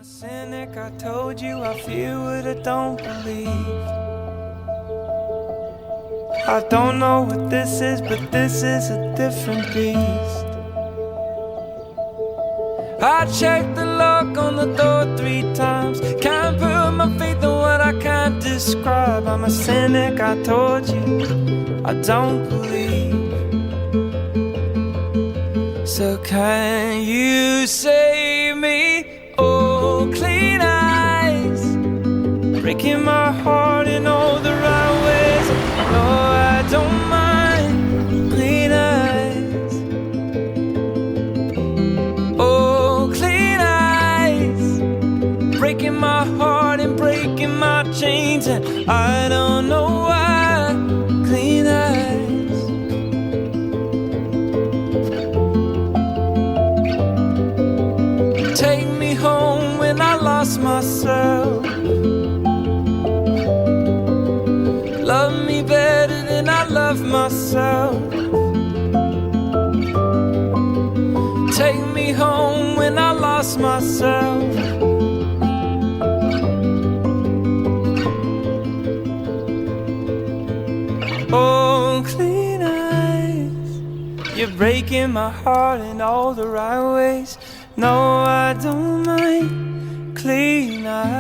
I'm a cynic, I told you I feel what I don't believe. I don't know what this is, but this is a different beast. I checked the lock on the door 3 times. Can't put my faith in what I can't describe. I'm a cynic, I told you I don't believe. So can you save me? Oh, clean eyes, breaking my heart in all the right ways. No, I don't mind. Clean eyes. Oh, clean eyes, breaking my heart and breaking my chains, and I don't know why. Clean eyes. Take me home when I lost myself. Love me better than I love myself. Take me home when I lost myself. Oh, clean eyes, you're breaking my heart in all the right ways. No, I don't mind. Clean eyes.